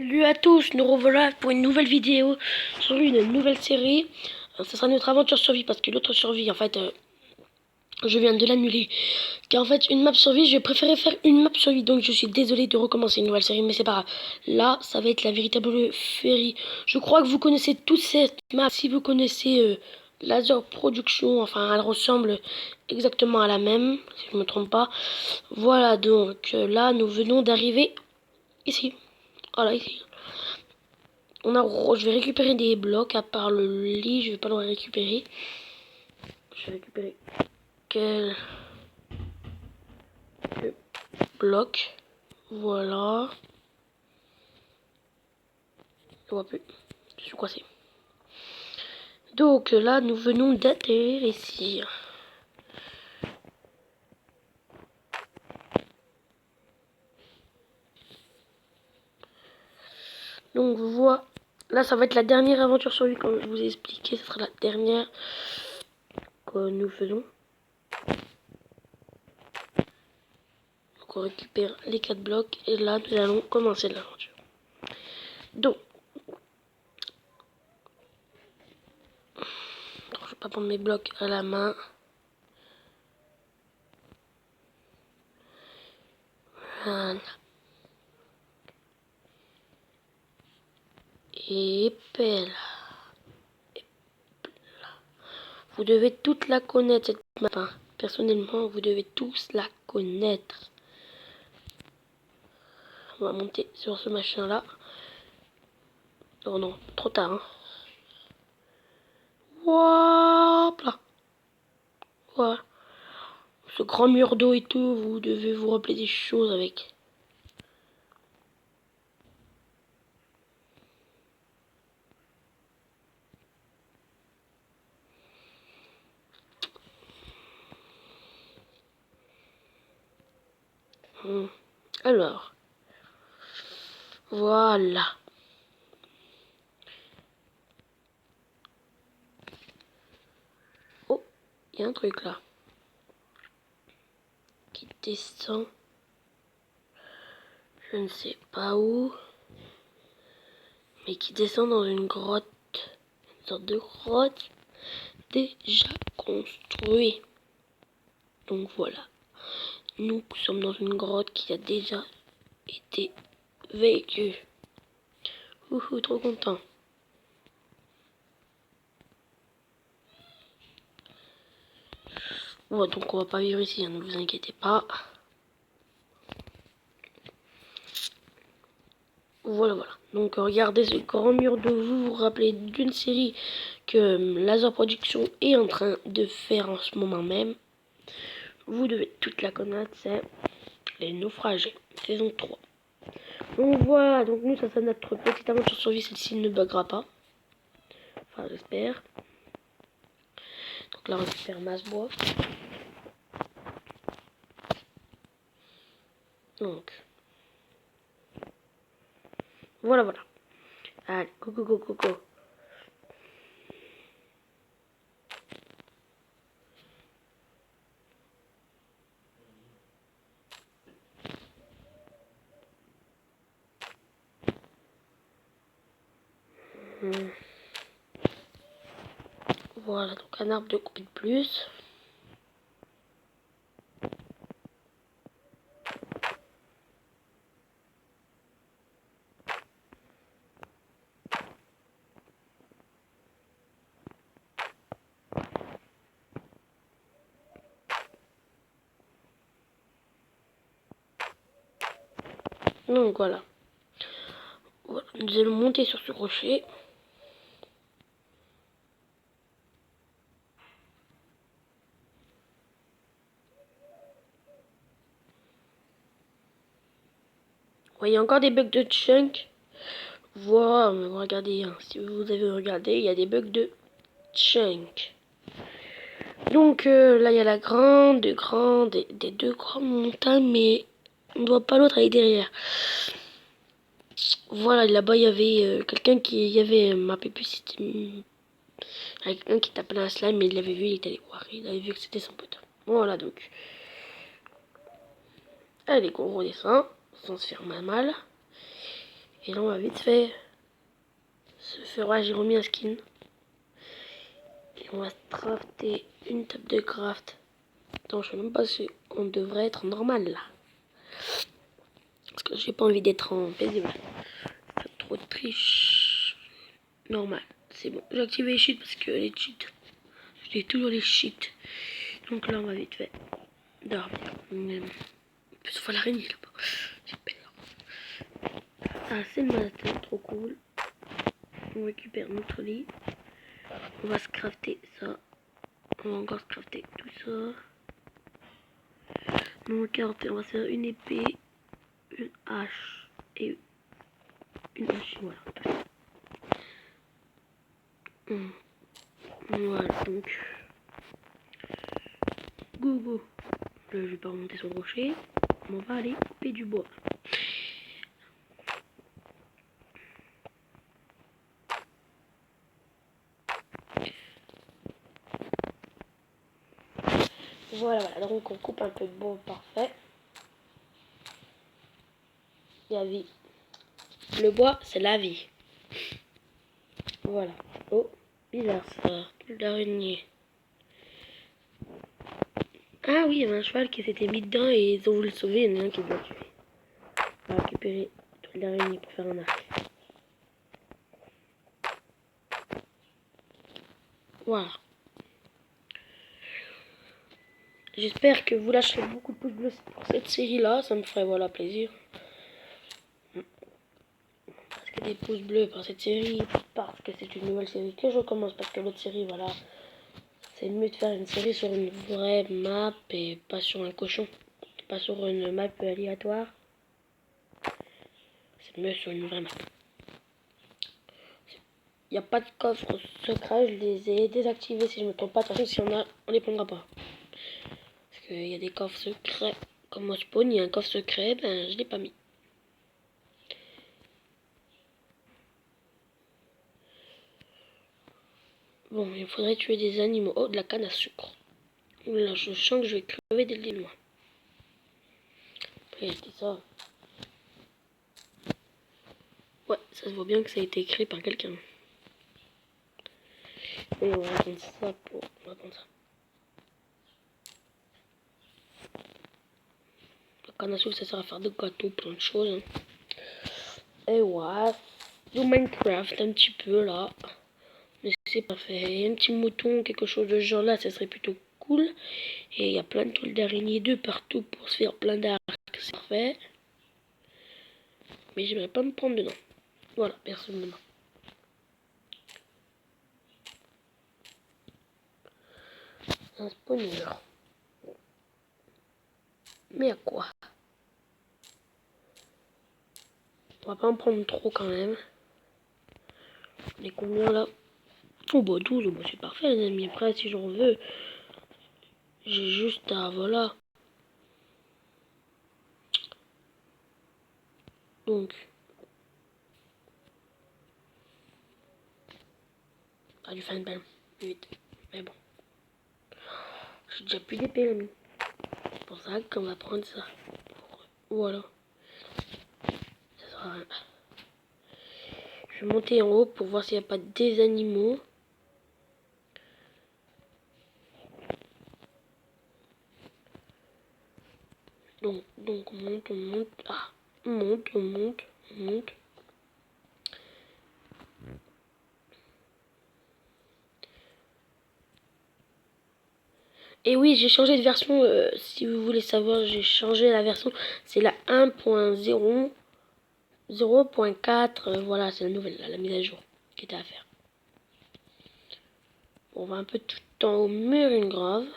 Salut à tous, nous revoilà pour une nouvelle vidéo sur une nouvelle série. Ce sera notre aventure survie parce que l'autre survie, en fait, je viens de l'annuler. Car en fait, une map survie, je préférais faire une map survie. Donc je suis désolé de recommencer une nouvelle série, mais c'est pas grave. Là, ça va être la véritable féerie. Je crois que vous connaissez toute cette map. Si vous connaissez Laser Production, enfin, elle ressemble exactement à la même, si je me trompe pas. Voilà, donc là, nous venons d'arriver ici. Voilà, ici. Je vais récupérer des blocs, à part le lit, je vais pas le récupérer. Je vais récupérer quelques blocs. Voilà. Je vois plus. Je suis coincé. Donc là, nous venons d'atterrir ici. Donc voilà. Là, ça va être la dernière aventure sur lui, comme je vous ai expliqué. Ce sera la dernière que nous faisons. Donc on récupère les 4 blocs. Et là, nous allons commencer l'aventure. Donc, je vais pas prendre mes blocs à la main. Voilà. Et pelle. Vous devez toute la connaître, cette map. Hein. Personnellement, vous devez tous la connaître. On va monter sur ce machin-là. Oh non, trop tard. Hein. Hop là. Voilà. Ce grand mur d'eau et tout, vous devez vous rappeler des choses avec. Alors. Voilà. Oh, il y a un truc là. Qui descend. Je ne sais pas où. Mais qui descend dans une grotte. Une sorte de grotte déjà construite. Donc voilà. Nous sommes dans une grotte qui a déjà été vécue. Ouhou, trop content. Ouais, donc on va pas vivre ici, hein, ne vous inquiétez pas. Voilà, voilà. Donc regardez ce grand mur de vous. Vous rappelez d'une série que Laser Production est en train de faire en ce moment même. Vous devez toute la connaître, c'est Les Naufragés, saison 3. Donc voilà, donc nous ça c'est notre petite aventure survie, celle-ci ne buggera pas. Enfin j'espère. Donc là on récupère masse bois. Donc voilà, voilà. Allez, coucou, coucou, coucou. Voilà, donc un arbre de couper de plus. Donc voilà. Voilà, nous allons monter sur ce rocher. Vous voyez encore des bugs de chunk. Voilà, regardez, hein, si vous avez regardé, il y a des bugs de chunk. Donc là, il y a la des deux grandes montagnes, mais on ne voit pas l'autre, elle est derrière. Voilà, là-bas, il y avait quelqu'un qui y avait ma pépusite. Avec quelqu'un qui t'appelait un slime, mais il l'avait vu, il était allé voir, il avait vu que c'était son pote. Voilà, donc. Allez, on redescend, sans se faire mal. Et là, on va vite fait se faire... Ouais, j'ai remis un skin. Et on va se crafter une table de craft. Attends, je sais même pas si on devrait être normal là. Parce que j'ai pas envie d'être en paisible. Trop de triche. Normal. C'est bon. J'ai activé les cheats parce que les cheats. J'ai toujours les cheats. Donc là, on va vite fait dormir. En plus, il faut l'araignée là-bas. J'ai peur. Ah, c'est le matin. Trop cool. On récupère notre lit. On va se crafter ça. On va encore se crafter tout ça. Donc, on va se faire une épée, une hache et une hache. Voilà. Voilà, donc. Go, go. Là, je vais pas remonter sur le rocher. On va aller couper du bois. Voilà, voilà. Donc, on coupe un peu de bois. Parfait. La vie. Le bois, c'est la vie. Voilà. Oh, bizarre ça. L'araignée. Ah oui, il y avait un cheval qui s'était mis dedans et ils ont voulu le sauver. Il y en a un qui l'a tué. On va récupérer toute l'araignée pour faire un arc. Voilà. J'espère que vous lâcherez beaucoup de pouces bleus pour cette série-là. Ça me ferait voilà plaisir. Parce que des pouces bleus pour cette série, parce que c'est une nouvelle série que je recommence. Parce que l'autre série, voilà, c'est mieux de faire une série sur une vraie map et pas sur un cochon. Pas sur une map aléatoire. C'est mieux sur une vraie map. Il n'y a pas de coffre secret, je les ai désactivés si je me trompe pas. De toute façon, si on a, on les prendra pas. Parce qu'il y a des coffres secrets. Comme au spawn, il y a un coffre secret, ben je l'ai pas mis. Bon, il faudrait tuer des animaux. Oh, de la canne à sucre. Là, je sens que je vais crever dès le début. Après, je dis ça. Ouais, ça se voit bien que ça a été écrit par quelqu'un. Et on va prendre ça pour... On va prendre ça. La canne à sucre, ça sert à faire des gâteaux, plein de choses. Hein. Et ouais, du Minecraft un petit peu là. Mais c'est parfait. Un petit mouton, quelque chose de genre là, ça serait plutôt cool. Et il y a plein de trucs d'araignées de partout pour se faire plein d'arcs. C'est parfait. Mais j'aimerais pas me prendre dedans. Voilà, personnellement. Un spawner. Mais à quoi? On va pas en prendre trop quand même. On est combien là? Oh bah 12, bah, c'est parfait les amis. Après si j'en veux, j'ai juste à... Voilà. Donc... Ah, du fan belle. Vite. Mais bon. J'ai déjà plus d'épée l'ami. C'est pour ça qu'on va prendre ça. Voilà. Ça sera rien. Je vais monter en haut pour voir s'il n'y a pas des animaux. Donc on monte, on monte. Ah, on monte, on monte, on monte. Et oui, j'ai changé de version. Si vous voulez savoir, j'ai changé la version. C'est la 1.0. 0.4, voilà, c'est la nouvelle, la mise à jour qui était à faire. On va un peu tout en haut, mais rien de grave.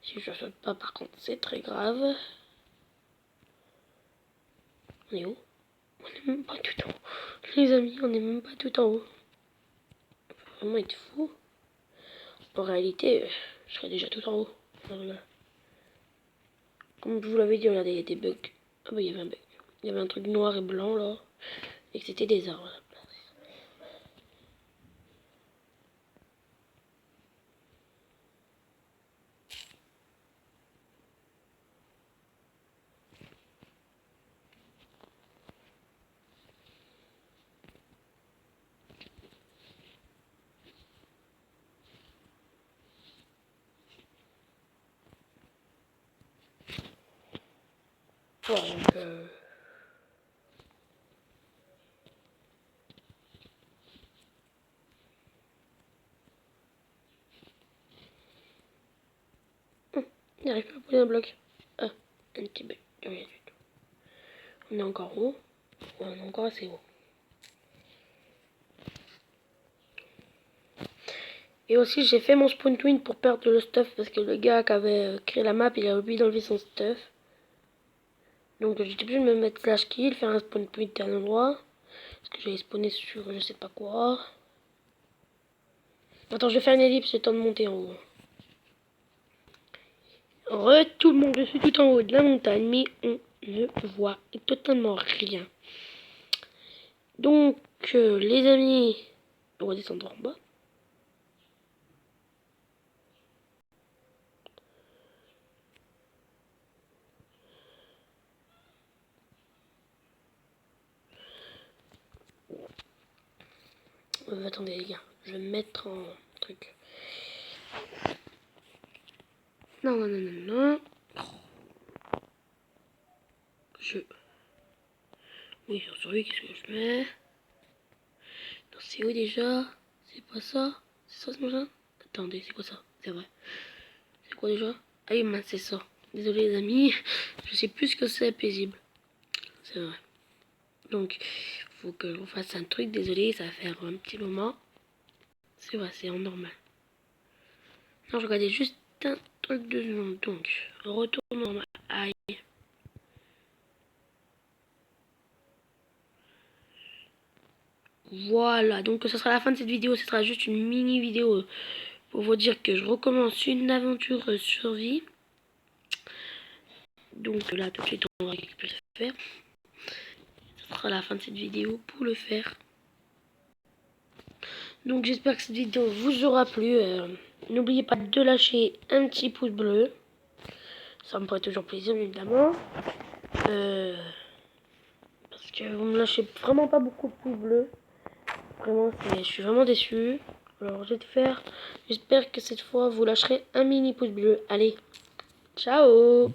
Si je saute pas, par contre, c'est très grave. On est où? On est même pas tout en haut. Les amis, on est même pas tout en haut. Faut vraiment être fou. En réalité, je serais déjà tout en haut. Voilà. Comme je vous l'avais dit, regardez, il y a des bugs. Ah bah, il y avait un bug. Il y avait un truc noir et blanc, là. Et que c'était des arbres. Voilà, donc, il n'arrive pas à poser un bloc. Ah, un petit bug. Rien du tout. On est encore haut. Ouais, on est encore assez haut. Et aussi, j'ai fait mon spawn twin pour perdre le stuff parce que le gars qui avait créé la map, il a oublié d'enlever son stuff. Donc j'étais obligé de me mettre slash kill, faire un spawn twin à un endroit. Parce que j'avais spawné sur je sais pas quoi. Attends, je vais faire une ellipse, le temps de monter en haut. Tout le monde, je suis tout en haut de la montagne, mais on ne voit totalement rien. Donc, les amis, on va descendre en bas. Attendez les gars, je vais me mettre en truc. Non, non, non, non, non. Oui, sur survie, qu'est-ce que je mets? Non, c'est où déjà? C'est pas ça? C'est ça ce machin? Attendez, c'est quoi ça? C'est vrai. C'est quoi déjà? Ah oui, mince, c'est ça. Désolé les amis, je sais plus ce que c'est paisible. C'est vrai. Donc, faut que je fasse un truc, désolé, ça va faire un petit moment. C'est vrai, c'est en normal. Non, je regardais juste un truc de seconde. Donc, retourne en normal. Aïe. Voilà, donc ce sera la fin de cette vidéo. Ce sera juste une mini vidéo pour vous dire que je recommence une aventure survie. Donc là, tout de suite, on va récupérer le faire. Ce sera la fin de cette vidéo pour le faire. Donc j'espère que cette vidéo vous aura plu. N'oubliez pas de lâcher un petit pouce bleu. Ça me ferait toujours plaisir, évidemment. Parce que vous me lâchez vraiment pas beaucoup de pouces bleus. Vraiment, je suis vraiment déçu. Alors je vais te faire. J'espère que cette fois vous lâcherez un mini pouce bleu. Allez, ciao!